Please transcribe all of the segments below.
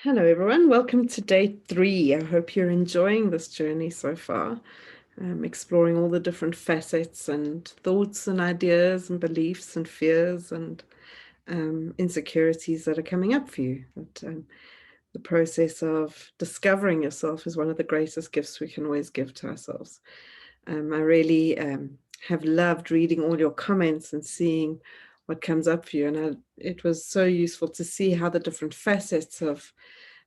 Hello, everyone. Welcome to day 3. I hope you're enjoying this journey so far, exploring all the different facets and thoughts and ideas and beliefs and fears and insecurities that are coming up for you. The process of discovering yourself is one of the greatest gifts we can always give to ourselves. I really have loved reading all your comments and seeing what comes up for you. And it was so useful to see how the different facets of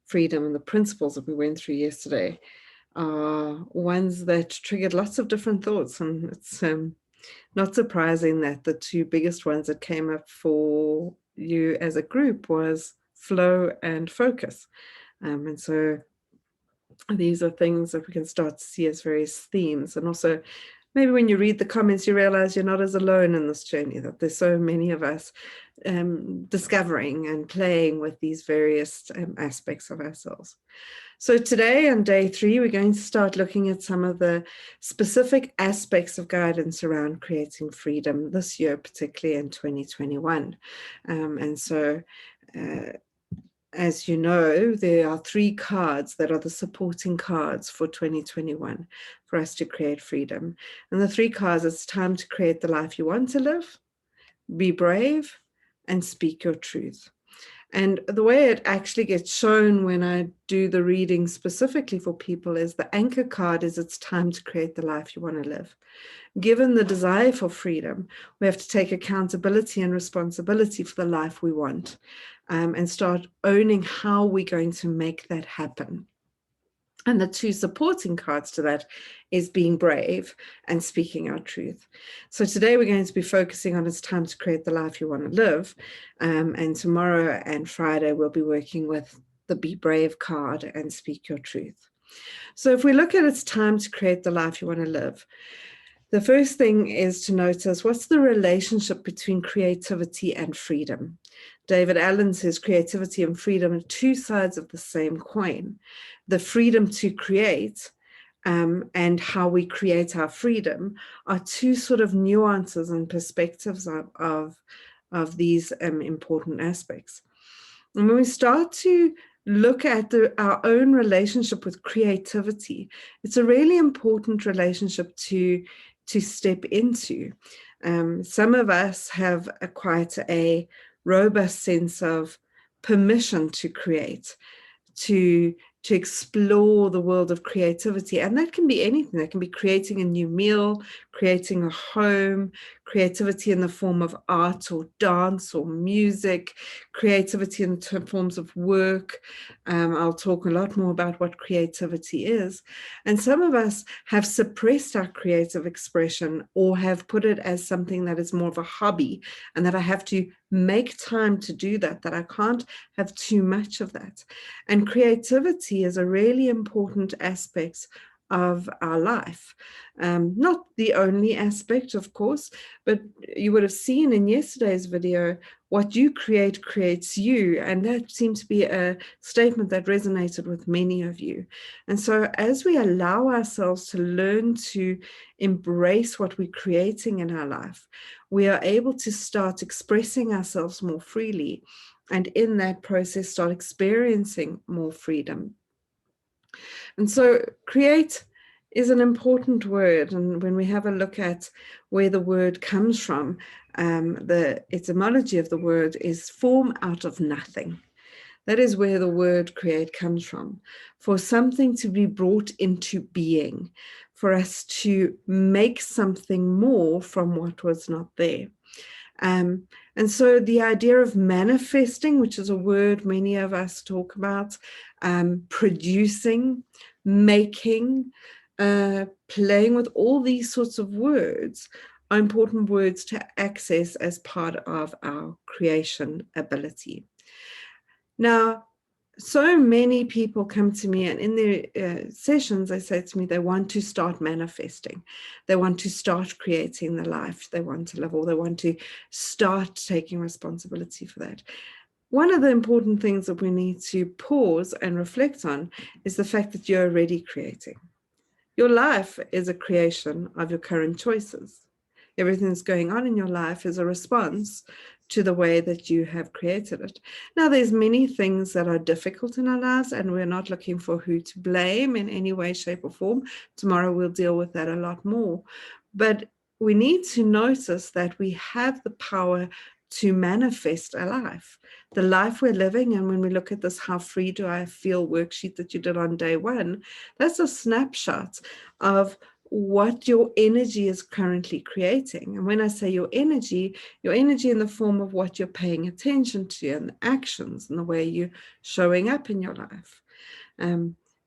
freedom and the principles that we went through yesterday are ones that triggered lots of different thoughts. And it's not surprising that the two biggest ones that came up for you as a group was flow and focus. And so these are things that we can start to see as various themes. And also, maybe when you read the comments, you realize you're not as alone in this journey, that there's so many of us discovering and playing with these various aspects of ourselves. So today on day 3, we're going to start looking at some of the specific aspects of guidance around creating freedom this year, particularly in 2021. And so as you know, there are 3 cards that are the supporting cards for 2021 for us to create freedom. And the 3 cards, it's time to create the life you want to live, be brave, and speak your truth. And the way it actually gets shown when I do the reading specifically for people is the anchor card is it's time to create the life you want to live. Given the desire for freedom, we have to take accountability and responsibility for the life we want, and start owning how we're going to make that happen. And the 2 supporting cards to that is being brave and speaking our truth. So today we're going to be focusing on it's time to create the life you want to live. And tomorrow and Friday, we'll be working with the be brave card and speak your truth. So if we look at it's time to create the life you want to live, the first thing is to notice what's the relationship between creativity and freedom. David Allen says creativity and freedom are 2 sides of the same coin. The freedom to create and how we create our freedom are 2 sort of nuances and perspectives of these important aspects. And when we start to look at our own relationship with creativity, it's a really important relationship to step into. Some of us have quite a robust sense of permission to create, to explore the world of creativity. And that can be anything. That can be creating a new meal, creating a home, creativity in the form of art or dance or music, creativity in forms of work. I'll talk a lot more about what creativity is. And some of us have suppressed our creative expression or have put it as something that is more of a hobby and that I have to make time to do that I can't have too much of that. And creativity is a really important aspect of our life. Not the only aspect, of course, but you would have seen in yesterday's video, what you create creates you. And that seemed to be a statement that resonated with many of you. And so as we allow ourselves to learn to embrace what we're creating in our life, we are able to start expressing ourselves more freely. And in that process, start experiencing more freedom. And so create is an important word. And when we have a look at where the word comes from, the etymology of the word is form out of nothing. That is where the word create comes from. For something to be brought into being, for us to make something more from what was not there. And so the idea of manifesting, which is a word many of us talk about, producing, making, playing with all these sorts of words are important words to access as part of our creation ability. Now, so many people come to me and in their sessions, they say to me, they want to start manifesting. They want to start creating the life they want to live, or they want to start taking responsibility for that. One of the important things that we need to pause and reflect on is the fact that you're already creating. Your life is a creation of your current choices. Everything that's going on in your life is a response to the way that you have created it. Now, there's many things that are difficult in our lives, and we're not looking for who to blame in any way, shape, or form. Tomorrow we'll deal with that a lot more. But we need to notice that we have the power to manifest a life, the life we're living. And when we look at this How Free Do I Feel worksheet that you did on day one, that's a snapshot of what your energy is currently creating. And when I say your energy in the form of what you're paying attention to and the actions and the way you're showing up in your life.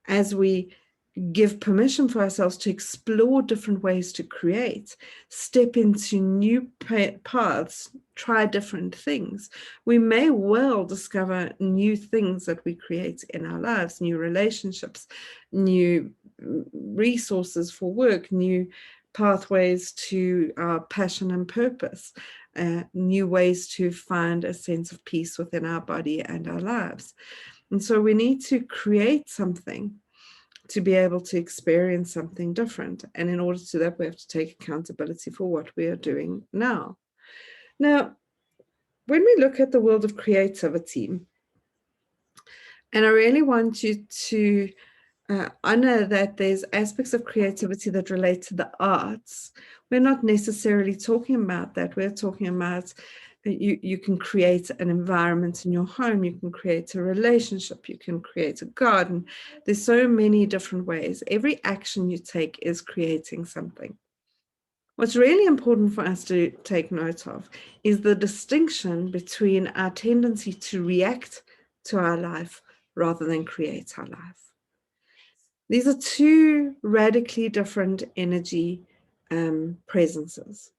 As we give permission for ourselves to explore different ways to create, step into new paths, try different things, we may well discover new things that we create in our lives, new relationships, new resources for work, new pathways to our passion and purpose, new ways to find a sense of peace within our body and our lives. And so we need to create something to be able to experience something different. And in order to do that, we have to take accountability for what we are doing now. Now, when we look at the world of creativity, and I really want you to honor that there's aspects of creativity that relate to the arts. We're not necessarily talking about that. We're talking about you can create an environment in your home, you can create a relationship, you can create a garden. There's so many different ways. Every action you take is creating something. What's really important for us to take note of is the distinction between our tendency to react to our life rather than create our life. These are two radically different energy presences.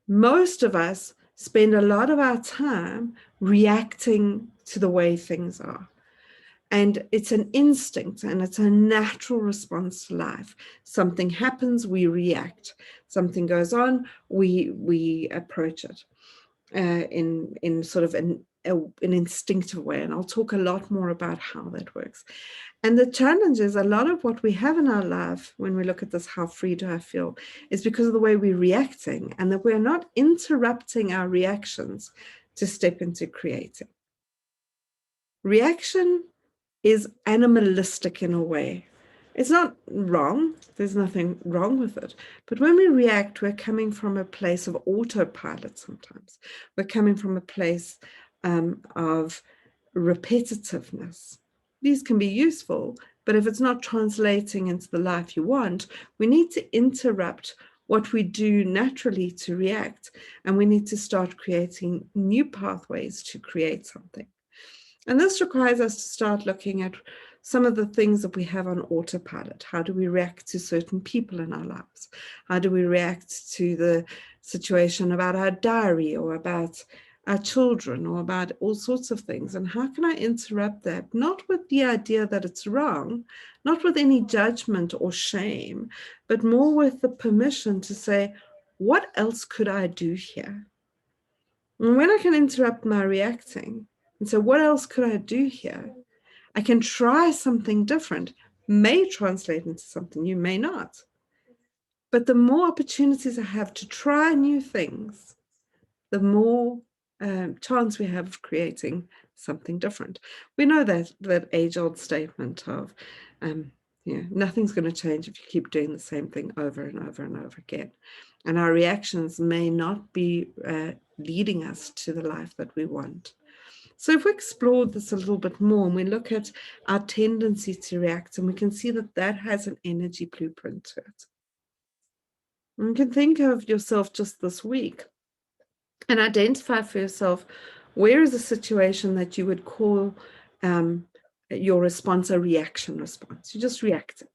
Most of us spend a lot of our time reacting to the way things are. And it's an instinct and it's a natural response to life. Something happens, we react. Something goes on, we approach it in sort of an instinctive way. And I'll talk a lot more about how that works. And the challenge is a lot of what we have in our life when we look at this, how free do I feel, is because of the way we're reacting and that we're not interrupting our reactions to step into creating. Reaction is animalistic in a way. It's not wrong. There's nothing wrong with it. But when we react, we're coming from a place of autopilot sometimes. We're coming from a place of repetitiveness. These can be useful, but if it's not translating into the life you want, we need to interrupt what we do naturally to react, and we need to start creating new pathways to create something. And this requires us to start looking at some of the things that we have on autopilot. How do we react to certain people in our lives? How do we react to the situation about our diary or about our children or about all sorts of things? And how can I interrupt that? Not with the idea that it's wrong, not with any judgment or shame, but more with the permission to say, what else could I do here? And when I can interrupt my reacting and say, what else could I do here? I can try something different, may translate into something new, may not. But the more opportunities I have to try new things, the more chance we have of creating something different. We know that age-old statement of, nothing's going to change if you keep doing the same thing over and over and over again. And our reactions may not be leading us to the life that we want. So if we explore this a little bit more and we look at our tendency to react, and we can see that that has an energy blueprint to it. And you can think of yourself just this week and identify for yourself, where is a situation that you would call your response a reaction response? You just reacted.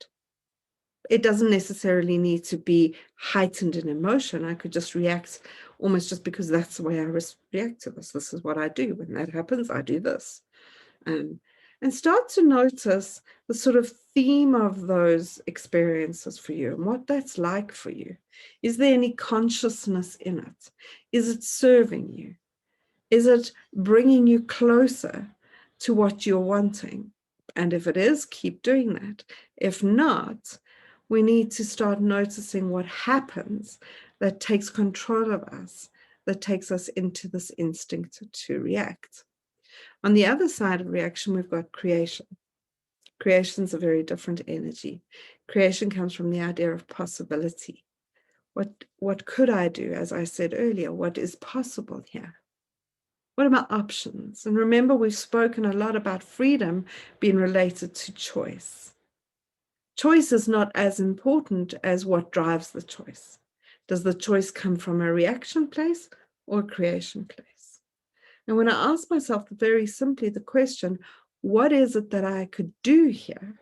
It doesn't necessarily need to be heightened in emotion. I could just react almost just because that's the way I react to this. This is what I do. When that happens, I do this. And start to notice the sort of theme of those experiences for you and what that's like for you. Is there any consciousness in it? Is it serving you? Is it bringing you closer to what you're wanting? And if it is, keep doing that. If not, we need to start noticing what happens that takes control of us, that takes us into this instinct to react. On the other side of reaction, we've got creation. Creation is a very different energy. Creation comes from the idea of possibility. What could I do? As I said earlier, what is possible here? What are my options? And remember, we've spoken a lot about freedom being related to choice. Choice is not as important as what drives the choice. Does the choice come from a reaction place or a creation place? And when I ask myself very simply the question, what is it that I could do here?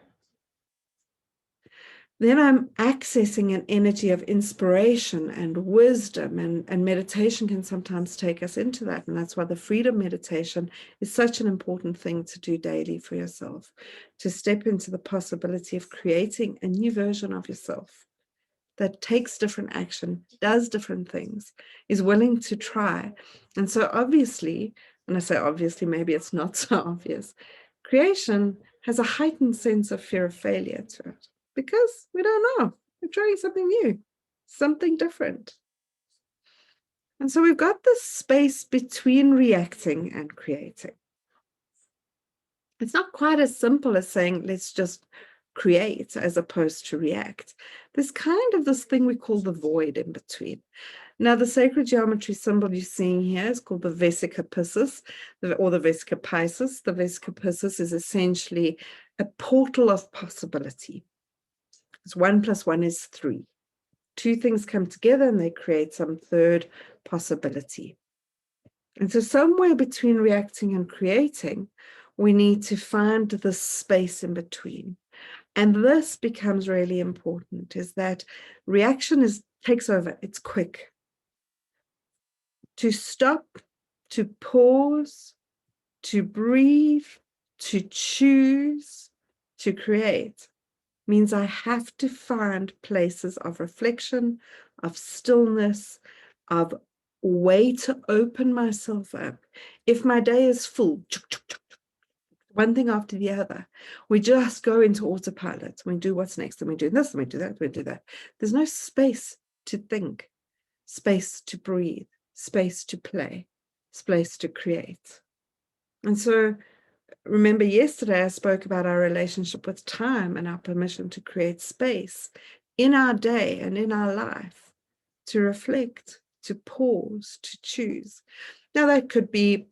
Then I'm accessing an energy of inspiration and wisdom, and meditation can sometimes take us into that. And that's why the freedom meditation is such an important thing to do daily for yourself, to step into the possibility of creating a new version of yourself that takes different action, does different things, is willing to try. And so obviously, when I say obviously, maybe it's not so obvious, creation has a heightened sense of fear of failure to it. Because we don't know. We're trying something new, something different. And so we've got this space between reacting and creating. It's not quite as simple as saying, let's just create as opposed to react. There's kind of this thing we call the void in between. Now, the sacred geometry symbol you're seeing here is called the Vesica Piscis, or the Vesica Piscis. The Vesica Piscis is essentially a portal of possibility. 1 + 1 is 3. Two things come together and they create some third possibility. And so somewhere between reacting and creating, we need to find this space in between. And this becomes really important, is that reaction takes over. It's quick. To stop, to pause, to breathe, to choose, to create means I have to find places of reflection, of stillness, of way to open myself up. If my day is full, one thing after the other, we just go into autopilot. We do what's next, and we do this, and we do that, we do that. There's no space to think, space to breathe, space to play, space to create. And so remember yesterday I spoke about our relationship with time and our permission to create space in our day and in our life, to reflect, to pause, to choose. Now that could be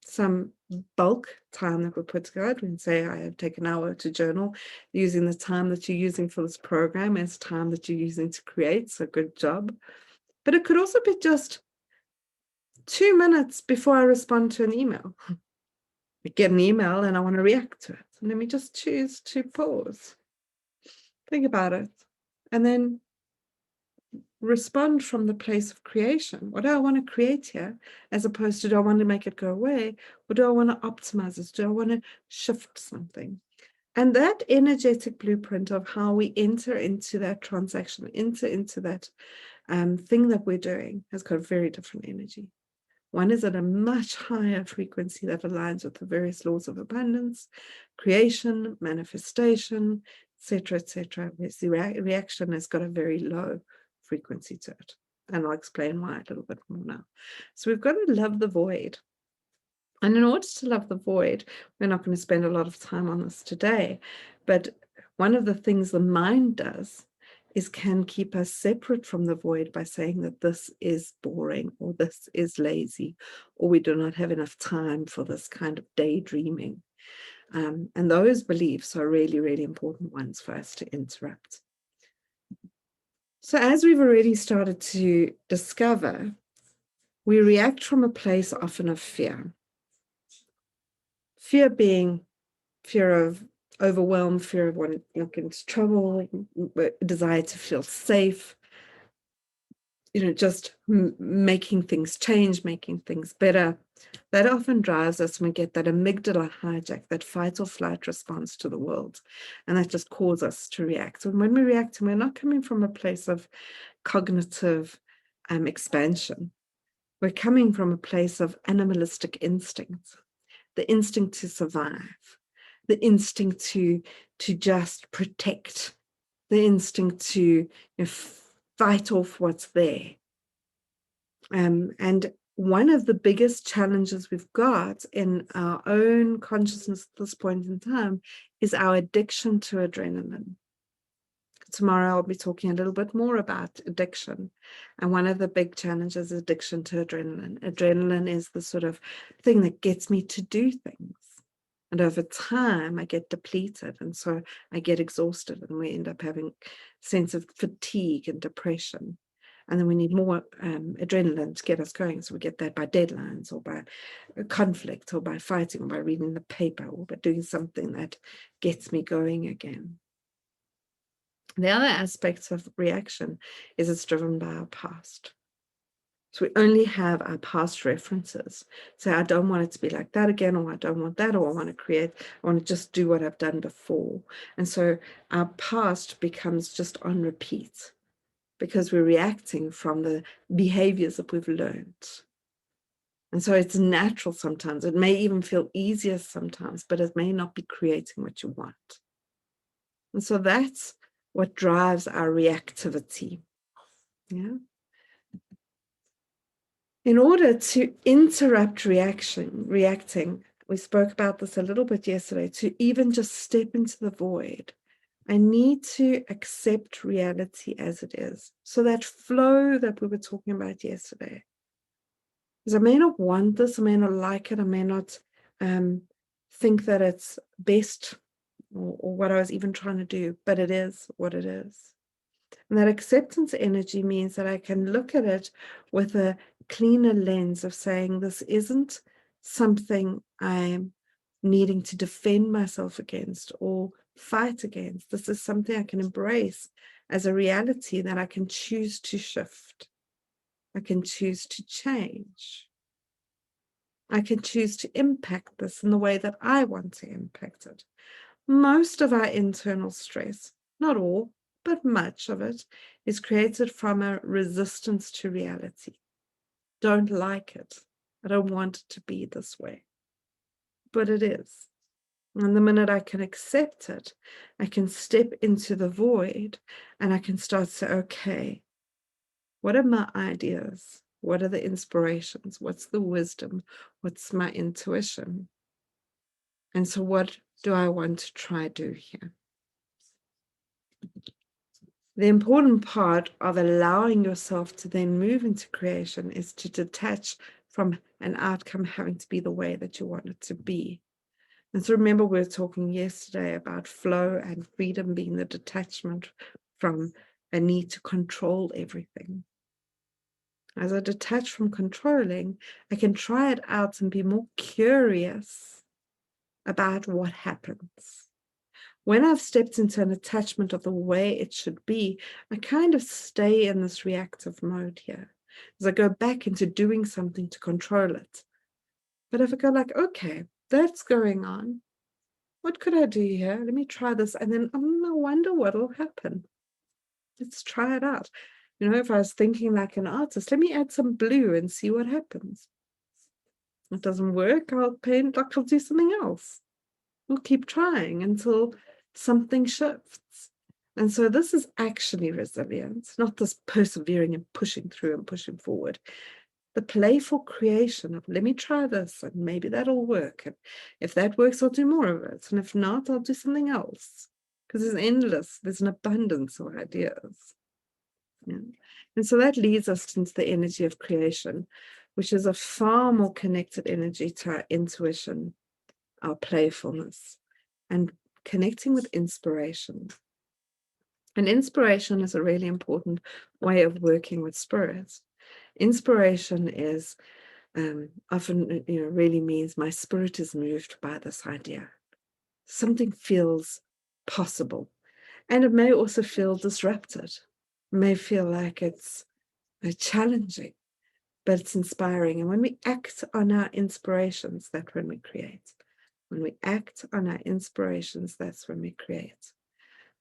some bulk time that we put together. We can say I have taken an hour to journal, using the time that you're using for this program as time that you're using to create, so good job. But it could also be just 2 minutes before I respond to an email. I get an email and I want to react to it. And let me just choose to pause. Think about it. And then respond from the place of creation. What do I want to create here? As opposed to, do I want to make it go away? Or do I want to optimize it? Do I want to shift something? And that energetic blueprint of how we enter into that transaction, into that thing that we're doing, has got a very different energy. One is at a much higher frequency that aligns with the various laws of abundance, creation, manifestation, etc., etc. Whereas the reaction has got a very low frequency to it. And I'll explain why a little bit more now. So we've got to love the void. And in order to love the void, we're not going to spend a lot of time on this today, but one of the things the mind does is can keep us separate from the void by saying that this is boring, or this is lazy, or we do not have enough time for this kind of daydreaming. And those beliefs are really, really important ones for us to interrupt. So as we've already started to discover, we react from a place often of fear. Fear being fear of overwhelm, fear of wanting to get into trouble, desire to feel safe, just making things change, making things better. That often drives us when we get that amygdala hijack, that fight or flight response to the world. And that just causes us to react. And when we react, we're not coming from a place of cognitive expansion. We're coming from a place of animalistic instinct, the instinct to survive, the instinct to just protect, the instinct to fight off what's there. And one of the biggest challenges we've got in our own consciousness at this point in time is our addiction to adrenaline. Tomorrow I'll be talking a little bit more about addiction. And one of the big challenges is addiction to adrenaline. Adrenaline is the sort of thing that gets me to do things. And over time, I get depleted. And so I get exhausted and we end up having a sense of fatigue and depression. And then we need more adrenaline to get us going. So we get that by deadlines or by conflict or by fighting or by reading the paper or by doing something that gets me going again. The other aspect of reaction is it's driven by our past. So we only have our past references. So I don't want it to be like that again, or I don't want that, or I want to just do what I've done before. And so our past becomes just on repeat because we're reacting from the behaviors that we've learned. And so it's natural sometimes. It may even feel easier sometimes, but it may not be creating what you want. And so that's what drives our reactivity. Yeah. In order to interrupt reacting, we spoke about this a little bit yesterday, to even just step into the void, I need to accept reality as it is. So that flow that we were talking about yesterday, because I may not want this, I may not like it, I may not think that it's best or what I was even trying to do, but it is what it is. And that acceptance energy means that I can look at it with a cleaner lens of saying, this isn't something I'm needing to defend myself against or fight against. This is something I can embrace as a reality that I can choose to shift. I can choose to change. I can choose to impact this in the way that I want to impact it. Most of our internal stress, not all, but much of it, is created from a resistance to reality. Don't like it. I don't want it to be this way. But it is. And the minute I can accept it, I can step into the void and I can start to say, okay, what are my ideas? What are the inspirations? What's the wisdom? What's my intuition? And so what do I want to try do here? The important part of allowing yourself to then move into creation is to detach from an outcome having to be the way that you want it to be. And so remember, we were talking yesterday about flow and freedom being the detachment from a need to control everything. As I detach from controlling, I can try it out and be more curious about what happens. When I've stepped into an attachment of the way it should be, I kind of stay in this reactive mode here as I go back into doing something to control it. But if I go like, okay, that's going on. What could I do here? Let me try this. And then I wonder what will happen. Let's try it out. You know, if I was thinking like an artist, let me add some blue and see what happens. If it doesn't work, I'll do something else. We'll keep trying until something shifts. And so this is actually resilience, not this persevering and pushing through and pushing forward. The playful creation of, let me try this and maybe that'll work. And if that works, I'll do more of it. And if not, I'll do something else. Because there's an abundance of ideas. Yeah. And so that leads us into the energy of creation, which is a far more connected energy to our intuition, our playfulness, and connecting with inspiration. And inspiration is a really important way of working with spirits. Inspiration is often, really means my spirit is moved by this idea. Something feels possible. And it may also feel disrupted. It may feel like it's challenging, but it's inspiring. And when we act on our inspirations, that's when we create. When we act on our inspirations, that's when we create.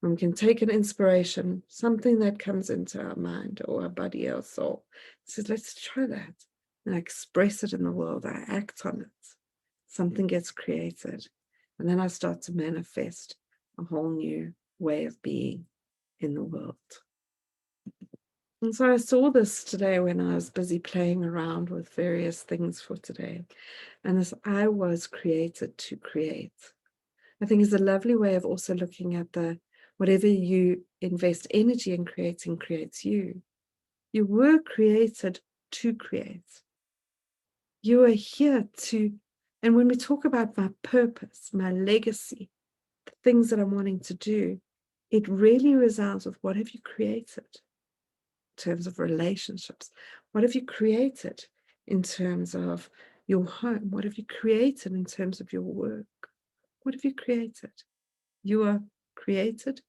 When we can take an inspiration, something that comes into our mind or our body or soul, says, let's try that. And I express it in the world. I act on it. Something gets created. And then I start to manifest a whole new way of being in the world. And so I saw this today when I was busy playing around with various things for today. And this I was created to create. I think is a lovely way of also looking at the whatever you invest energy in creating creates you. You were created to create. You are here to, and when we talk about my purpose, my legacy, the things that I'm wanting to do, it really resounds with what have you created in terms of relationships? What have you created in terms of your home? What have you created in terms of your work? What have you created? You are created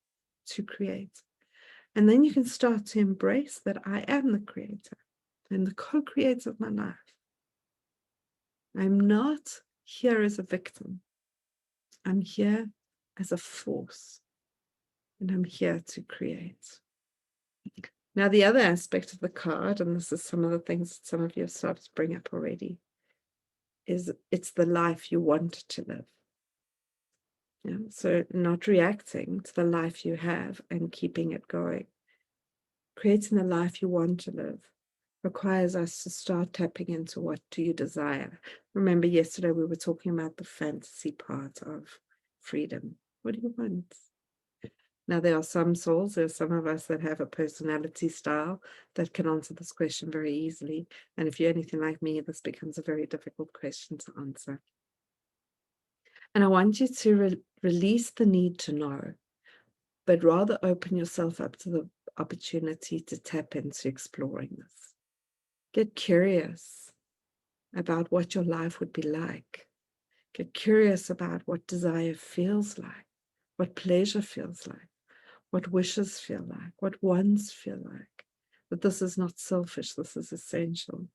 to create. And then you can start to embrace that I am the creator and the co-creator of my life. I'm not here as a victim. I'm here as a force, and I'm here to create. Now, the other aspect of the card, and this is some of the things that some of you have started to bring up already, is it's the life you want to live. Yeah, so not reacting to the life you have and keeping it going. Creating the life you want to live requires us to start tapping into what do you desire. Remember, yesterday we were talking about the fantasy part of freedom. What do you want? Now, there are some souls, there are some of us that have a personality style that can answer this question very easily. And if you're anything like me, this becomes a very difficult question to answer. And I want you to release the need to know, but rather open yourself up to the opportunity to tap into exploring this. Get curious about what your life would be like. Get curious about what desire feels like, what pleasure feels like, what wishes feel like, what wants feel like. That this is not selfish, this is essential.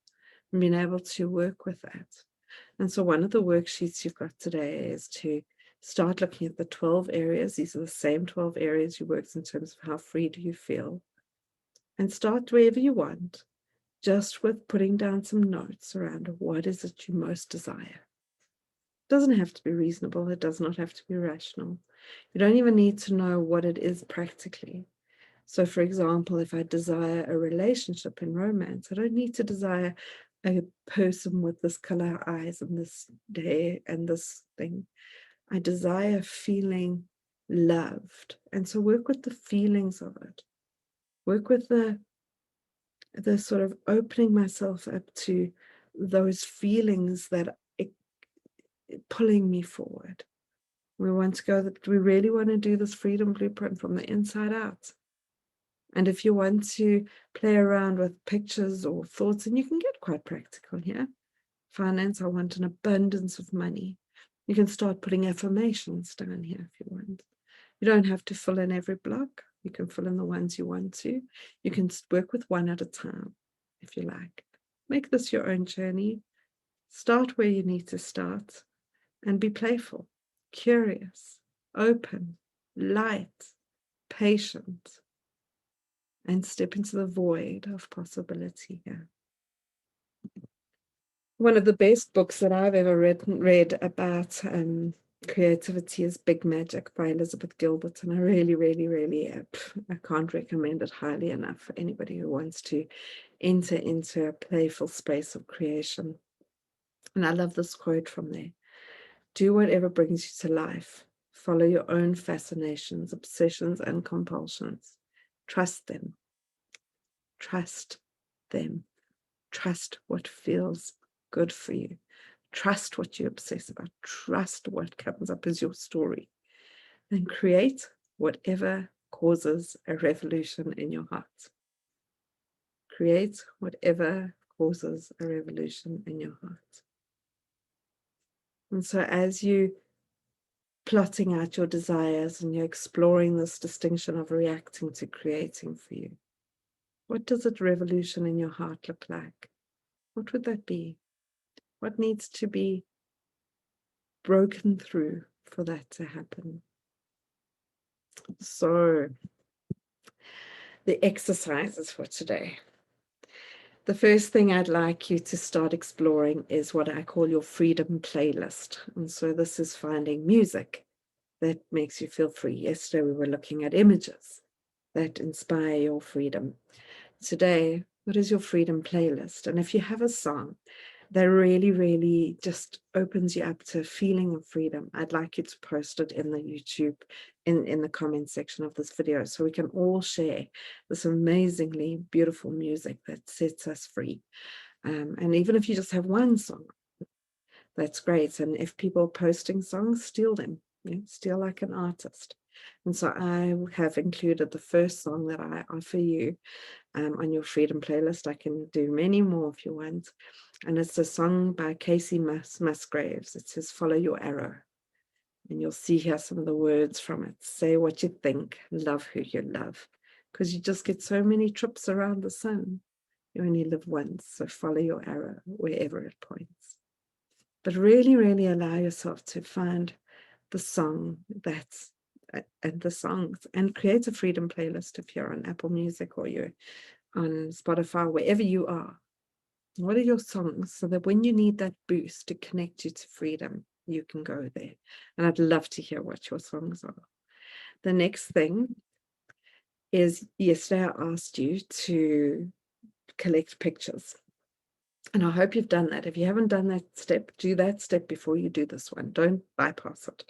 And being able to work with that. And so one of the worksheets you've got today is to start looking at the 12 areas. These are the same 12 areas you worked in terms of how free do you feel. And start wherever you want, just with putting down some notes around what is it you most desire. It doesn't have to be reasonable. It does not have to be rational. You don't even need to know what it is practically. So, for example, if I desire a relationship in romance, I don't need to desire a person with this color eyes and this hair and this thing. I desire feeling loved. And so work with the feelings of it. Work with the sort of opening myself up to those feelings that pulling me forward. We want to go that we really want to do this freedom blueprint from the inside out. And if you want to play around with pictures or thoughts, and you can get quite practical here. Finance, I want an abundance of money. You can start putting affirmations down here if you want. You don't have to fill in every block. You can fill in the ones you want to. You can work with one at a time if you like. Make this your own journey. Start where you need to start and be playful, curious, open, light, patient, and step into the void of possibility here. One of the best books that I've ever read about creativity is Big Magic by Elizabeth Gilbert, and I really I can't recommend it highly enough for anybody who wants to enter into a playful space of creation. And I love this quote from there. Do whatever brings you to life. Follow your own fascinations, obsessions, and compulsions. Trust them. Trust them. Trust what feels good for you. Trust what you obsess about. Trust what comes up as your story. And create whatever causes a revolution in your heart. Create whatever causes a revolution in your heart. And so as you plotting out your desires and you're exploring this distinction of reacting to creating for you, what does a revolution in your heart look like? What would that be? What needs to be broken through for that to happen? So, the exercises for today. The first thing I'd like you to start exploring is what I call your freedom playlist. And so this is finding music that makes you feel free. Yesterday we were looking at images that inspire your freedom. today, what is your freedom playlist? And if you have a song that really, really just opens you up to a feeling of freedom, I'd like you to post it in the YouTube, in the comment section of this video, so we can all share this amazingly beautiful music that sets us free. And even if you just have one song, that's great. And if people are posting songs, steal them, steal like an artist. And so I have included the first song that I offer you on your freedom playlist. I can do many more if you want. And it's a song by Casey Musgraves. It says, "Follow Your Arrow." And you'll see here some of the words from it. Say what you think, love who you love, because you just get so many trips around the sun. You only live once, so follow your arrow wherever it points. But really, really allow yourself to find the song that's and the songs, and create a freedom playlist if you're on Apple Music or you're on Spotify, wherever you are. What are your songs, so that when you need that boost to connect you to freedom, you can go there? And I'd love to hear what your songs are. The next thing is, yesterday I asked you to collect pictures. And I hope you've done that. If you haven't done that step, do that step before you do this one. Don't bypass it,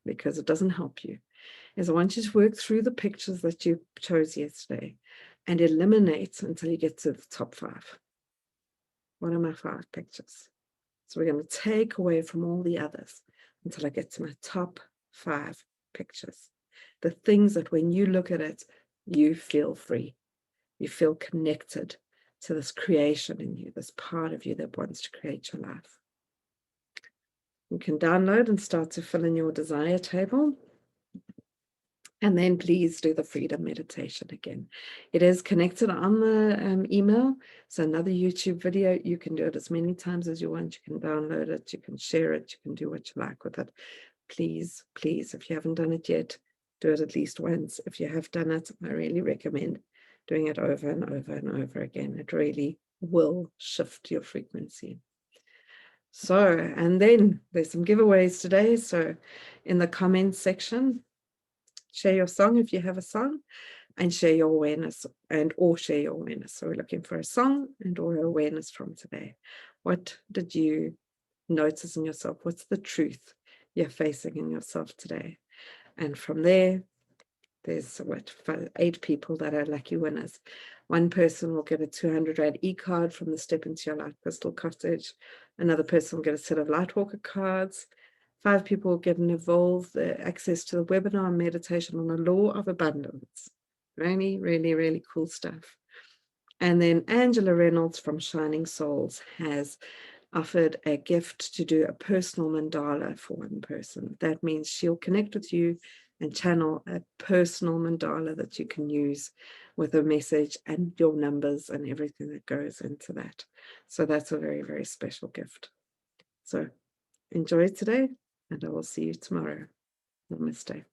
because it doesn't help you. Is I want you to work through the pictures that you chose yesterday and eliminate until you get to the top 5. What are my 5 pictures? So we're going to take away from all the others until I get to my top 5 pictures. The things that when you look at it, you feel free. You feel connected to this creation in you, this part of you that wants to create your life. You can download and start to fill in your desire table. And then please do the freedom meditation again. It is connected on the email. So another YouTube video, you can do it as many times as you want. You can download it, you can share it, you can do what you like with it. Please, please, if you haven't done it yet, do it at least once. If you have done it, I really recommend doing it over and over and over again. It really will shift your frequency. So, and then there's some giveaways today. So in the comments section, share your song if you have a song, and share your awareness, or share your awareness. So we're looking for a song and or awareness from today. What did you notice in yourself? What's the truth you're facing in yourself today? And from there, there's 8 people that are lucky winners. One person will get a 200 Rand e-card from the Step Into Your Light Crystal Cottage. Another person will get a set of LightWalker cards. 5 people will get an evolved access to the webinar meditation on the law of abundance. Really, really, really cool stuff. And then Angela Reynolds from Shining Souls has offered a gift to do a personal mandala for one person. That means she'll connect with you and channel a personal mandala that you can use with a message and your numbers and everything that goes into that. So that's a very, very special gift. So enjoy today, and I will see you tomorrow. Namaste.